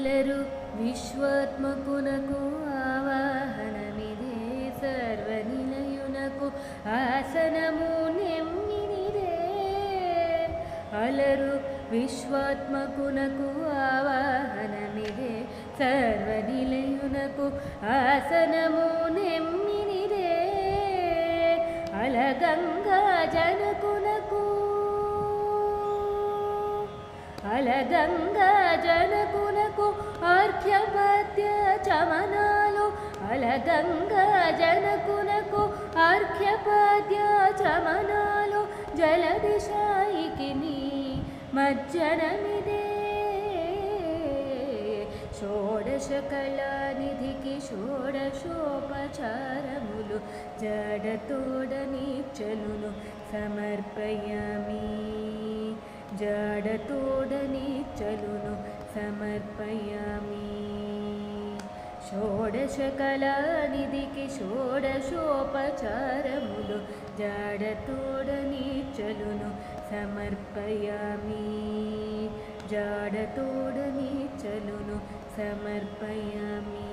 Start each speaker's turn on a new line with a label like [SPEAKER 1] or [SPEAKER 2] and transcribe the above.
[SPEAKER 1] లరు విశ్వాత్మకునకు ఆవాహనమిదే సర్వనిలయునకు ఆసనము నెమ్మినిదే అలరు విశ్వాత్మకునకు ఆవాహనమిదే సర్వనిలయునకు ఆసనము నెమ్మినిదే అలగంగా జనకునకు అలగంగా జనకునకు అర్ఘ్యపద్య చమనాలు అలగంగా జనకునకు అర్ఘ్యపద్య చమనాలు జలదిశాయికి మజ్జనమిదే షోడశ కళానిధికి షోడశోపచారములు జడతోడనీచలును సమర్పయామి జడతోడనీచలును సమర్పయామి షోడశ కళానిధికి షోడశోపచారములు జడతోడనీచలును సమర్పయామి జడతోడనీచలును సమర్పయామి